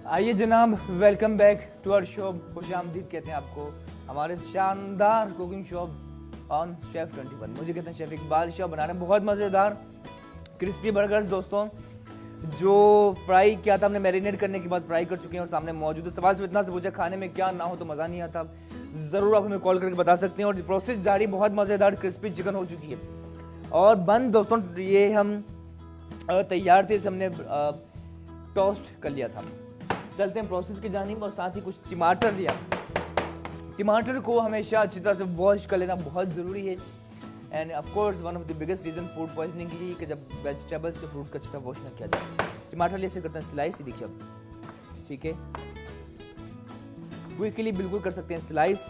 आइए जनाब, welcome back to our show. खुशामदीद कहते हैं आपको हमारे शानदार कुकिंग शो ऑन शेफ 21। मुझे कहते हैं शेफ इकबाल। शो बना रहे हैं बहुत मज़ेदार क्रिस्पी बर्गर्स दोस्तों, जो फ्राई किया था हमने, मैरिनेट करने के बाद फ्राई कर चुके हैं और सामने मौजूद है। सवाल सिर्फ इतना से पूछा, खाने में क्या ना हो तो मज़ा नहीं आता। ज़रूर आप हमें कॉल करके बता सकते हैं। और प्रोसेस जारी, बहुत मज़ेदार क्रिस्पी चिकन हो चुकी है और बन दोस्तों ये हम तैयार थे, इसे हमने टोस्ट कर लिया था। चलते हैं प्रोसेस की जानिब और साथ ही कुछ टमाटर लिया। टमाटर को हमेशा अच्छी तरह से वॉश कर लेना बहुत ज़रूरी है। End of course one of the biggest reason food poisoning की कि जब वेजिटेबल्स से फ्रूट का अच्छी तरह वॉश ना किया जाए। टमाटर ऐसे करते हैं स्लाइस, ही देखिए अब, ठीक है, क्विकली बिल्कुल कर सकते हैं स्लाइस।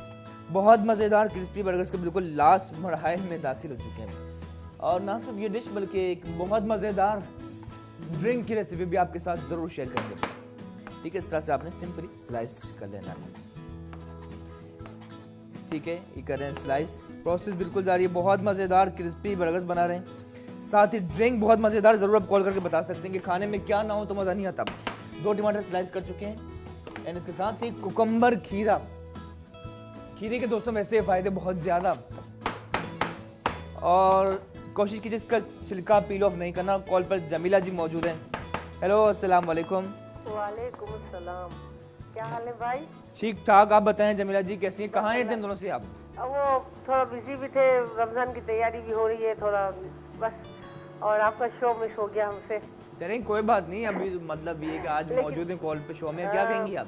बहुत मज़ेदार क्रिस्पी बर्गर्स के बिल्कुल लास्ट मरहले में दाखिल हो चुके हैं। और ना सिर्फ ये डिश बल्कि एक बहुत मज़ेदार ड्रिंक की रेसिपी भी आपके साथ ज़रूर शेयर करेंगे। ठीक है, इस तरह से आपने सिंपली स्लाइस कर लेना है। ठीक है, ये कर रहे हैं स्लाइस। प्रोसेस बिल्कुल जारी है। बहुत मज़ेदार क्रिस्पी बर्गर्स बना रहे हैं, साथ ही ड्रिंक बहुत मज़ेदार। ज़रूर आप कॉल करके बता सकते हैं कि खाने में क्या ना हो तो मज़ा नहीं आता। 2 टमाटर स्लाइस कर चुके हैं एंड इसके साथ ही कुकम्बर, खीरा। खीरे के दोस्तों वैसे फ़ायदे बहुत ज़्यादा, और कोशिश कीजिए इसका छिलका पील ऑफ नहीं करना। कॉल पर जमीला जी मौजूद हैं। हेलो, अस्सलाम वालेकुम। वालेकुम सलाम, क्या हाल है भाई? ठीक ठाक, आप बताएं जमीला जी कैसी हैं? कहाँ हैं इन दोनों से आप? अब वो थोड़ा बिजी भी थे, रमजान की तैयारी भी हो रही है थोड़ा बस, और आपका शो मिस हो गया हमसे। चलें कोई बात नहीं, अभी मतलब ये कि आज मौजूद हैं कॉल पे शो में, क्या कहेंगी आप?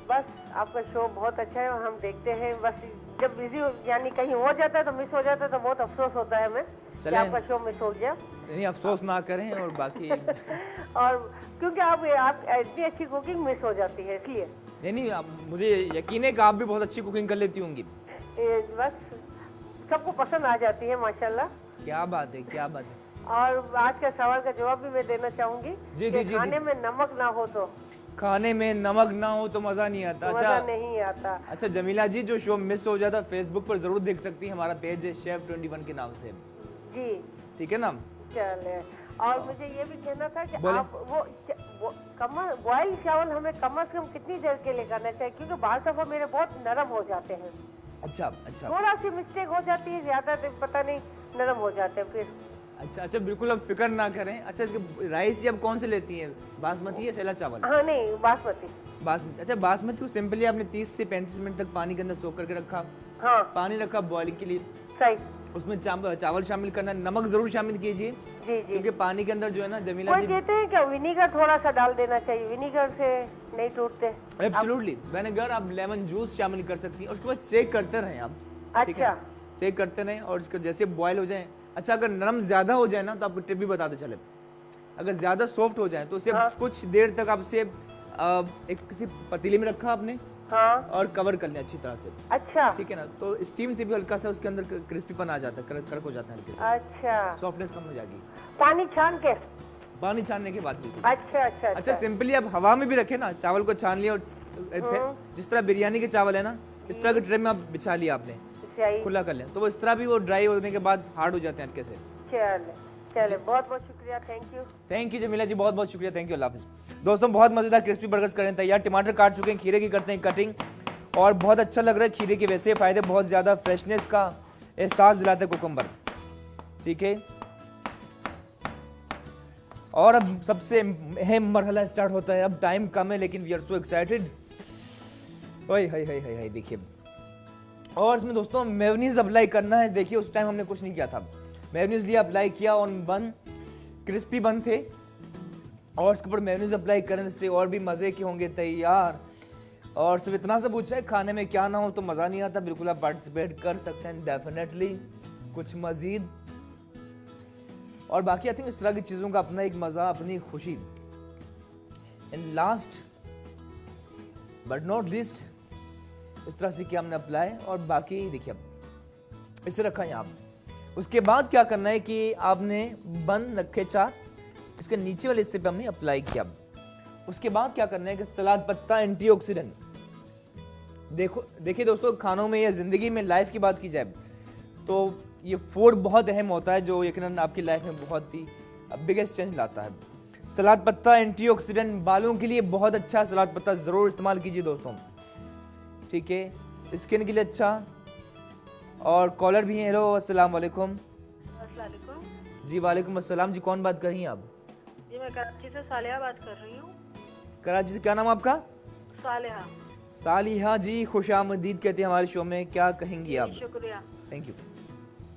बस आपका शो बहुत अच्छा है और हम देखते हैं। बस जब बिजी यानी कहीं हो जाता है तो मिस हो जाता है तो बहुत अफसोस होता है हमें कि आपका शो मिस हो गया। नहीं, अफसोस ना करें। और बाकी और क्योंकि आप इतनी अच्छी कुकिंग मिस हो जाती है इसलिए। नहीं, मुझे यकीन है कि आप भी बहुत अच्छी कुकिंग कर लेती होंगी। बस सबको पसंद आ जाती है माशाल्लाह। क्या बात है, क्या बात है। और आज का सवाल का जवाब भी मैं देना चाहूंगी कि खाने में नमक ना हो तो, खाने में नमक ना हो तो मजा नहीं आता। मजा नहीं आता। अच्छा जमीला जी, जो शो मिस हो जाता फेसबुक पर जरूर देख सकती हैं। हमारा पेज है शेफ 21 के नाम से। जी ठीक है ना? चले। और मुझे ये भी कहना था कि आप वो बॉयल चावल हमें कम से कम कितनी देर के लिए करना चाहिए, क्योंकि बाल दफा मेरे बहुत नरम हो जाते हैं। अच्छा, थोड़ा सी मिस्टेक हो जाती है, ज्यादा पता नहीं नरम हो जाते हैं फिर। अच्छा, बिल्कुल आप फिक्र ना करें। अच्छा, इसके राइस आप कौन से लेती हैं, बासमती या सैला चावल? हाँ नहीं, बासमती। अच्छा, बासमती को सिंपली आपने 30 से 35 मिनट तक पानी के अंदर सोख करके रखा। हाँ, पानी रखा बॉइलिंग के लिए। सही। उसमें चावल शामिल करना, नमक जरूर शामिल कीजिए। जी, क्योंकि पानी के अंदर जो है ना जमीला जी, कहते हैं कि विनीगर थोड़ा सा डाल देना चाहिए, विनीगर से नहीं टूटते। एब्सोल्युटली, विनेगर आप लेमन जूस शामिल कर सकती हैं। और उसके बाद चेक करते रहें आप। अच्छा, चेक करते रहें और उसके जैसे बॉयल हो जाए। अच्छा, अगर नरम ज्यादा हो जाए ना तो आपको टिप भी बताते चले, अगर ज्यादा सॉफ्ट हो जाए तो उसे कुछ देर तक आप उसे एक किसी पतीले में रखा आपने, हाँ, और कवर कर लिया अच्छी तरह से। अच्छा, ठीक है ना? तो स्टीम से भी हल्का सा उसके अंदर क्रिस्पीपन आ जाता है, कड़क हो जाता है, अच्छा, सॉफ्टनेस कम हो जाएगी। पानी छान के? पानी छानने के बाद भी। अच्छा, सिंपली आप हवा में भी रखे ना, चावल को छान लिया और जिस तरह बिरयानी के चावल है ना, इस तरह के ट्रे में आप बिछा लिया आपने, खुला कर लिया, तो वो इस तरह भी वो ड्राई होने के बाद हार्ड हो जाते हैं हल्के से। चले, बहुत बहुत शुक्रिया, थैंक यू जमीला जी, बहुत बहुत शुक्रिया, थैंक यू, अल्लाह हाफिज़। दोस्तों बहुत मजेदार क्रिस्पी बर्गर्स करें तैयार। टमाटर काट चुके हैं, खीरे की करते हैं कटिंग, और बहुत अच्छा लग रहा है। खीरे के वैसे फायदे बहुत ज्यादा, फ्रेशनेस का एहसास दिलाता है कुकम्बर। ठीक है, और अब सबसे अहम मरहला स्टार्ट होता है। अब टाइम कम है लेकिन वी आर सो एक्साइटेड। ओए हाय हाय हाय, देखिए। और इसमें दोस्तों मेयोनीज अप्लाई करना है। देखिए उस टाइम हमने कुछ नहीं किया था, मेयोनीज लिया, अप्लाई किया और बन क्रिस्पी बन थे, और उसके ऊपर मेयोनीज अप्लाई करने से और भी मज़े के होंगे तैयार। और सिर्फ इतना सा पूछा है, खाने में क्या ना हो तो मज़ा नहीं आता। बिल्कुल आप पार्टिसिपेट कर सकते हैं डेफिनेटली, कुछ मज़ीद। और बाकी आई थिंक इस तरह की चीज़ों का अपना एक मज़ा, अपनी खुशी। And last but not least, इस तरह से किया हमने अप्लाई, और बाकी देखिए अब इसे रखा यहाँ। उसके बाद क्या करना है कि आपने बन रखे 4, इसके नीचे वाले हिस्से पे हमने अप्लाई किया। उसके बाद क्या करना है कि सलाद पत्ता एंटीऑक्सीडेंट। देखिए दोस्तों, खानों में या जिंदगी में लाइफ की बात की जाए तो ये फूड बहुत अहम होता है, जो यकीनन आपकी लाइफ में बहुत ही बिगेस्ट चेंज लाता है। सलाद पत्ता एंटीऑक्सीडेंट, बालों के लिए बहुत अच्छा सलाद पत्ता, ज़रूर इस्तेमाल कीजिए दोस्तों, ठीक है, स्किन के लिए अच्छा। और कॉलर भी हैं। हेलो, अस्सलाम वालेकुम। अस्सलाम वालेकुम। जी वालेकुम अस्सलाम जी, कौन बात कर रही हैं आप? जी मैं कराची से सालिहा बात कर रही हूँ। कराची से, क्या नाम आपका? सालिहा। सालिहा जी, खुश आमदीद कहते हैं हमारे शो में, क्या कहेंगी आप? शुक्रिया। थैंक यू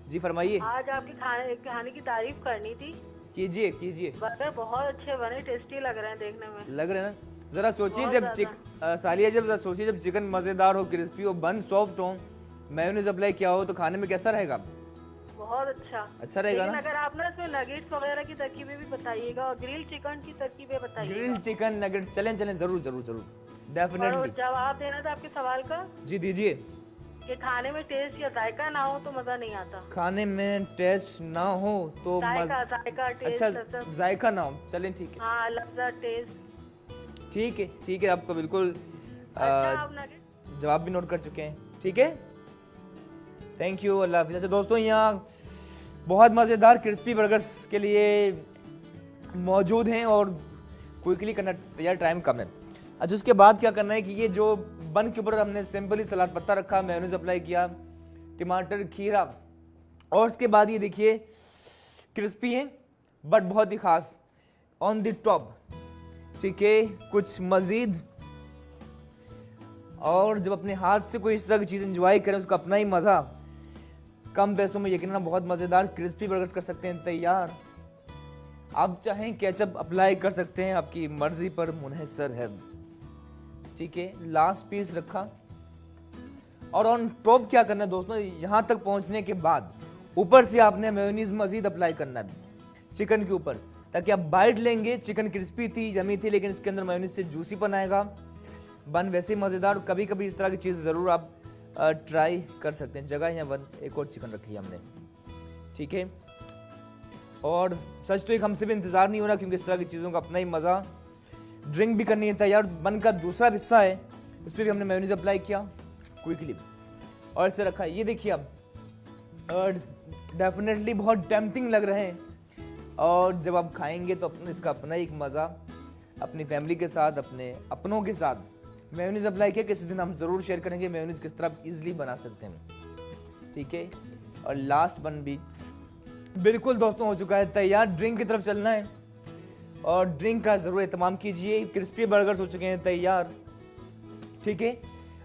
जी, फरमाइए। आज आपकी खाने की तारीफ करनी थी। कीजिए कीजिए। बर्गर बहुत अच्छे बने, टेस्टी लग रहे हैं देखने में। लग रहे हैं ना? जरा सोचिए बहुत जब सालिया जब सोचिए जब चिकन मजेदार हो, क्रिस्पी हो, बन सॉफ्ट हो, मेयोनीज अप्लाई किया हो, तो खाने में कैसा रहेगा? बहुत अच्छा रहेगा लेकिन ना? अगर आप ना इसमें नगेट्स वगैरह की तरकीबें भी बताइएगा और ग्रिल चिकन की तरकीबें बताइएगा। ग्रिल चिकन नगेट्स, चलें चलें, जरूर जरूर जरूर, और डेफिनेटली। जवाब देना था आपके सवाल का जी दीजिए। कि खाने में टेस्ट या जायका ना हो तो मजा नहीं आता। खाने में टेस्ट ना हो तो जायका टेस्ट। अच्छा, जायका ना हो, चलें ठीक है। हाँ, लफ्ज़ टेस्ट। ठीक है, आपको बिल्कुल अच्छा, आप नगेट्स जवाब भी नोट कर चुके हैं, ठीक है, थैंक यू, अल्लाह हाफिज़। अच्छा दोस्तों, यहाँ बहुत मज़ेदार क्रिस्पी बर्गर्स के लिए मौजूद हैं और क्विकली करना तैयार, टाइम कम है। अच्छा, उसके बाद क्या करना है कि ये जो बन के ऊपर हमने सिंपली सलाद पत्ता रखा, मेयोनीज अप्लाई किया, टमाटर, खीरा, और उसके बाद ये देखिए क्रिस्पी है बट बहुत ही खास ऑन द टॉप, ठीक है, कुछ मज़ीद। और जब अपने हाथ से कोई इस तरह की चीज़ एंजॉय करें, उसका अपना ही मज़ा, कम पैसों में यकीनन बहुत मज़ेदार क्रिस्पी बर्गर्स कर सकते हैं तैयार। आप चाहें केचप अप्लाई कर सकते हैं, आपकी मर्जी पर मुनहसर है, ठीक है। लास्ट पीस रखा और ऑन टॉप क्या करना है दोस्तों, यहाँ तक पहुँचने के बाद ऊपर से आपने मेयोनीज मज़ीद अप्लाई करना है चिकन के ऊपर, ताकि आप बाइट लेंगे, चिकन क्रिस्पी थी, यमी थी, लेकिन इसके अंदर मेयोनीज से जूसी बन आएगा, बन वैसे ही मज़ेदार। कभी कभी इस तरह की चीज़ ज़रूर आप ट्राई कर सकते हैं। जगह यहाँ बन एक और चिकन रखी है हमने, ठीक है। और सच तो एक हमसे भी इंतज़ार नहीं हो रहा, क्योंकि इस तरह की चीज़ों का अपना ही मज़ा। ड्रिंक भी करनी है तैयार, बन का दूसरा हिस्सा है, इस पर भी हमने मेयोनीज अप्लाई किया क्विकली और इसे रखा है। ये देखिए अब, और डेफिनेटली बहुत टेम्पटिंग लग रहे हैं, और जब आप खाएंगे तो अपने इसका अपना ही एक मज़ा, अपनी फैमिली के साथ, अपने अपनों के साथ। मेयोनीज अप्लाई किया, किसी दिन हम ज़रूर शेयर करेंगे मेयोनीज किस तरह इजीली बना सकते हैं, ठीक है। और लास्ट बन भी बिल्कुल दोस्तों हो चुका है तैयार, ड्रिंक की तरफ चलना है और ड्रिंक का ज़रूर एहतमाम कीजिए। क्रिस्पी बर्गर्स हो चुके हैं तैयार, ठीक है।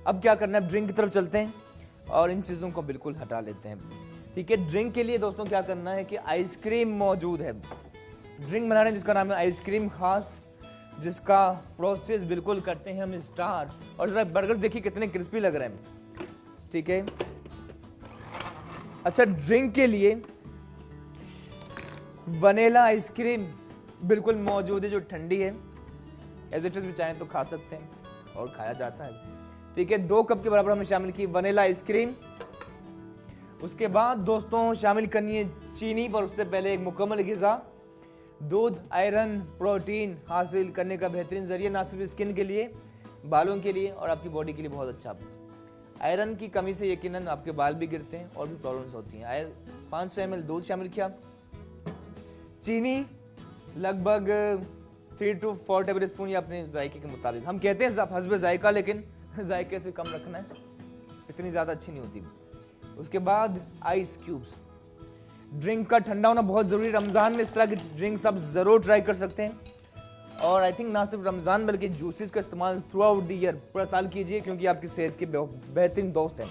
अब क्या करना है, ड्रिंक की तरफ चलते हैं और इन चीज़ों को बिल्कुल हटा लेते हैं, ठीक है। ड्रिंक के लिए दोस्तों क्या करना है कि आइसक्रीम मौजूद है, ड्रिंक बना रहे हैं जिसका नाम है आइसक्रीम खास, जिसका प्रोसेस बिल्कुल करते हैं हम स्टार्ट। और जरा बर्गर्स देखिए कितने क्रिस्पी लग रहे हैं, ठीक है। अच्छा, ड्रिंक के लिए वनीला आइसक्रीम बिल्कुल मौजूद है, जो ठंडी है, एज इट इज भी चाहें तो खा सकते हैं और खाया जाता है, ठीक है। 2 कप के बराबर हमने शामिल की वनीला आइसक्रीम। उसके बाद दोस्तों शामिल करनी है चीनी, पर उससे पहले एक मुकम्मल ग़िज़ा, दूध, आयरन, प्रोटीन हासिल करने का बेहतरीन जरिया, ना सिर्फ स्किन के लिए, बालों के लिए और आपकी बॉडी के लिए बहुत अच्छा। आयरन की कमी से यकीनन आपके बाल भी गिरते हैं और भी प्रॉब्लम्स होती हैं। 500 ml दूध शामिल किया, चीनी लगभग 3 to 4 टेबल स्पून या अपने जायके के मुताबिक। हम कहते हैं हस्बे जायका, लेकिन जायके से कम रखना है, इतनी ज़्यादा अच्छी नहीं होती। उसके बाद आइस क्यूब्स। ड्रिंक का ठंडा होना बहुत ज़रूरी, रमज़ान में इस तरह की ड्रिंक्स आप ज़रूर ट्राई कर सकते हैं। और आई थिंक ना सिर्फ रमज़ान बल्कि जूसेस का इस्तेमाल थ्रू आउट द ईयर पूरा साल कीजिए, क्योंकि आपकी सेहत के बेहतरीन दोस्त हैं।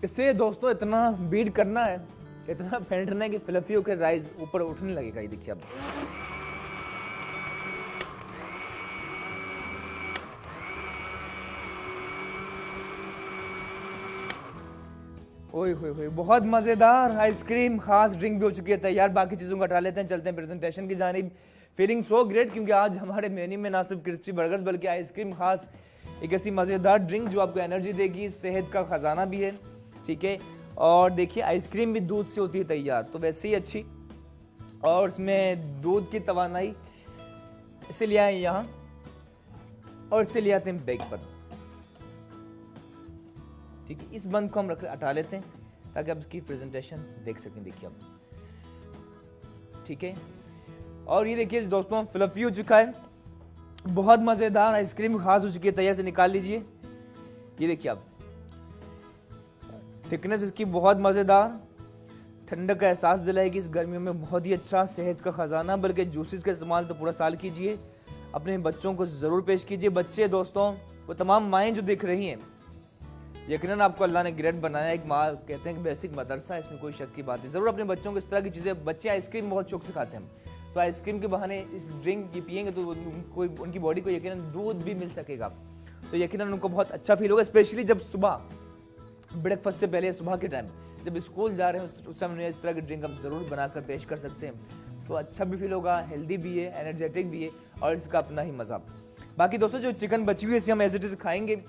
इससे दोस्तों इतना बीट करना है, इतना फेंटना है कि फ्लफी के राइस ऊपर उठने लगेगा। ये देखिए अब ओए होए होए, बहुत मज़ेदार आइसक्रीम खास ड्रिंक भी हो चुकी है तैयार। बाकी चीज़ों को हटा लेते हैं, चलते हैं प्रेजेंटेशन की जानिब। फीलिंग सो ग्रेट, क्योंकि आज हमारे मेन्यू में ना सिर्फ क्रिस्पी बर्गर्स बल्कि आइसक्रीम खास एक ऐसी मज़ेदार ड्रिंक जो आपको एनर्जी देगी, सेहत का खजाना भी है, ठीक है। और देखिए आइसक्रीम भी दूध से होती है तैयार, तो वैसे ही अच्छी, और इसमें दूध की तवानाई इसीलिए आए यहाँ। और इससे ले आते हैं बैग पर। ठीक है, इस बंद को हम हटा लेते हैं ताकि आप इसकी प्रेजेंटेशन देख सकें। देखिए आप, ठीक है। और ये देखिए दोस्तों, फ्लफी हो चुका है, बहुत मजेदार आइसक्रीम खास हो चुकी है, तैयार से निकाल लीजिए। ये देखिए आप, थिकनेस इसकी बहुत मजेदार, ठंडक का एहसास दिलाएगी इस गर्मियों में। बहुत ही अच्छा सेहत का खजाना, बल्कि जूसेस का इस्तेमाल तो पूरा साल कीजिए, अपने बच्चों को जरूर पेश कीजिए। बच्चे दोस्तों, वो तमाम माएँ जो दिख रही हैं, यकीनन आपको अल्लाह ने ग्रेट बनाया। एक माँ कहते हैं कि बेसिक मदरसा, इसमें कोई शक की बात नहीं। जरूर अपने बच्चों को इस तरह की चीजें, बच्चे आइसक्रीम बहुत शौक से खाते हैं, तो आइसक्रीम के बहाने इस ड्रिंक की पियेंगे तो उनकी बॉडी को यकीनन दूध भी मिल सकेगा, तो यकीनन उनको बहुत अच्छा फील होगा। स्पेशली जब सुबह ब्रेकफास्ट से पहले, सुबह के टाइम जब स्कूल जा रहे हैं, उस समय इस तरह की ड्रिंक आप जरूर बनाकर पेश कर सकते हैं, तो अच्छा भी फील होगा, हेल्दी भी है, एनर्जेटिक भी है, और इसका अपना ही मजा। बाकी दोस्तों, जो चिकन बची हुई है इसे हम एज इट इज खाएंगे,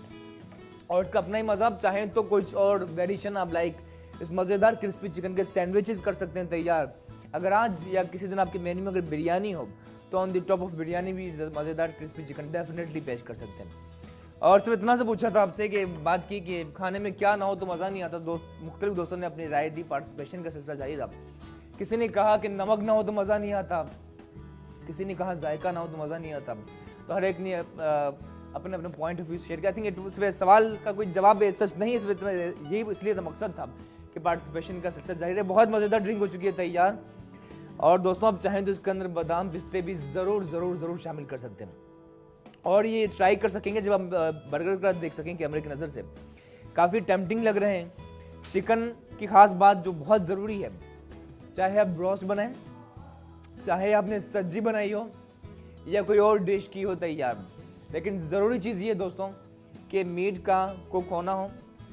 और इसका अपना ही मजा। आप चाहें तो कुछ और वेरिएशन आप लाइक इस मज़ेदार क्रिस्पी चिकन के सैंडविचेस कर सकते हैं तैयार। अगर आज या किसी दिन आपके मेन्यू में अगर बिरयानी हो, तो on the top of biryani भी मज़ेदार क्रिस्पी चिकन डेफिनेटली पेश कर सकते हैं। और सिर्फ इतना से पूछा था आपसे कि बात की कि खाने में क्या ना हो तो मज़ा नहीं आता। मुख्तलिफ दोस्तों ने अपनी राय दी, पार्टिसिपेशन का सिलसिला जारी रहा। किसी ने कहा कि नमक ना हो तो मज़ा नहीं आता, किसी ने कहा जायका ना हो तो मज़ा नहीं आता। तो हर एक ने अपने अपने पॉइंट ऑफ व्यू शेयर किया। आई थिंक इसमें सवाल का कोई जवाब सच नहीं है, यही इसलिए तो मकसद था कि पार्टिसिपेशन का सिलसिला जारी रहे। बहुत मज़ेदार ड्रिंक हो चुकी है तैयार, और दोस्तों आप चाहें तो इसके अंदर बादाम पिस्ते भी ज़रूर शामिल कर सकते हैं, और ये ट्राई कर सकेंगे जब हम बर्गर का देख सकेंगे कैमरे की नज़र से। काफ़ी टेम्पटिंग लग रहे हैं। चिकन की खास बात जो बहुत ज़रूरी है, चाहे आप ब्रोस्ट बनाएं, चाहे आपने सब्जी बनाई हो या कोई और डिश की हो तैयार, लेकिन ज़रूरी चीज़ ये दोस्तों कि मीट का कुक होना हो,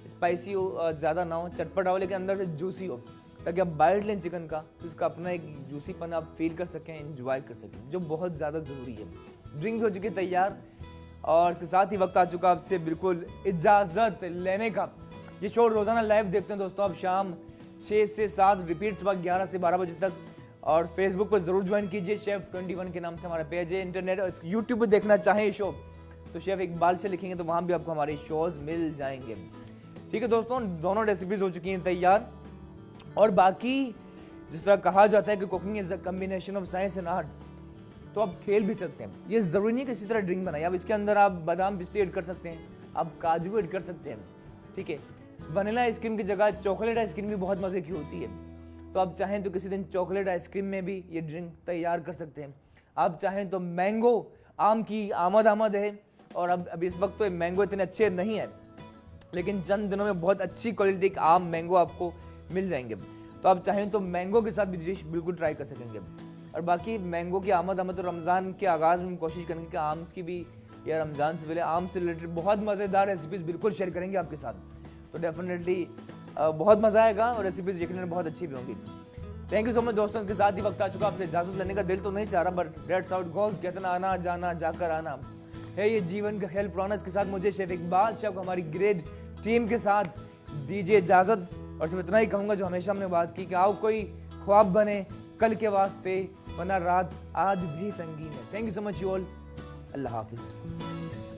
स्पाइसी हो, ज़्यादा ना हो, चटपटा हो, लेकिन अंदर से जूसी हो, ताकि आप बाइट लें चिकन का तो इसका अपना एक जूसीपन आप फील कर सकें, एंजॉय कर सकें, जो बहुत ज़्यादा ज़रूरी है। ड्रिंक हो चुकी है तैयार, और इसके साथ ही वक्त आ चुका आपसे बिल्कुल इजाज़त लेने का। ये शो रोज़ाना लाइव देखते हैं दोस्तों आप, शाम 6 से 7, रिपीट सुबह 11 से 12 बजे तक। और फेसबुक पर जरूर ज्वाइन कीजिए, शेफ 21 के नाम से हमारा पेज है। इंटरनेट और यूट्यूब पर देखना चाहें शो तो शेफ इकबाल से लिखेंगे तो वहाँ भी आपको हमारे शोज मिल जाएंगे। ठीक है दोस्तों, दोनों रेसिपीज हो चुकी हैं तैयार, और बाकी जिस तरह कहा जाता है कि cooking is a combination of science and art, तो आप खेल भी सकते हैं। ये ज़रूरी नहीं कि इसी तरह ड्रिंक बनाइए, आप इसके अंदर आप बादाम पिस्ते ऐड कर सकते हैं, आप काजू ऐड कर सकते हैं। ठीक है, वनीला आइसक्रीम की जगह चॉकलेट आइसक्रीम भी बहुत मज़े की होती है, तो आप चाहें तो किसी दिन चॉकलेट आइसक्रीम में भी ये ड्रिंक तैयार कर सकते हैं। आप चाहें तो मैंगो, आम की आमद है, और अब इस वक्त तो मैंगो इतने अच्छे नहीं है, लेकिन चंद दिनों में बहुत अच्छी क्वालिटी के आम मैंगो आपको मिल जाएंगे, तो आप चाहें तो मैंगो के साथ भी डिश बिल्कुल ट्राई कर सकेंगे। और बाकी मैंगो की आमद तो रमज़ान के आगाज़ में हम कोशिश करेंगे कि आम की भी, या रमज़ान से पहले आम से रिलेटेड बहुत मज़ेदार रेसिपीज़ बिल्कुल शेयर करेंगे आपके साथ, तो डेफिनेटली बहुत मज़ा आएगा, और रेसिपीज़ यकीनन बहुत अच्छी भी होंगी। थैंक यू सो मच दोस्तों, इसके साथ ही वक्त आ चुका, आपसे इजाज़त लेने का दिल तो नहीं चाह रहा, but dates how it goes, कहते ना आना जाना जाकर आना है ये जीवन का खेल पुराना। इसके साथ मुझे शेफ इकबाल शेफ हमारी ग्रेट टीम के साथ दीजिए इजाज़त, और सिर्फ इतना ही कहूँगा जो हमेशा हमने बात की कि आओ कोई ख्वाब बने कल के वास्ते, वरना रात आज भी संगीन है। Thank you so much you all, अल्लाह हाफिज़।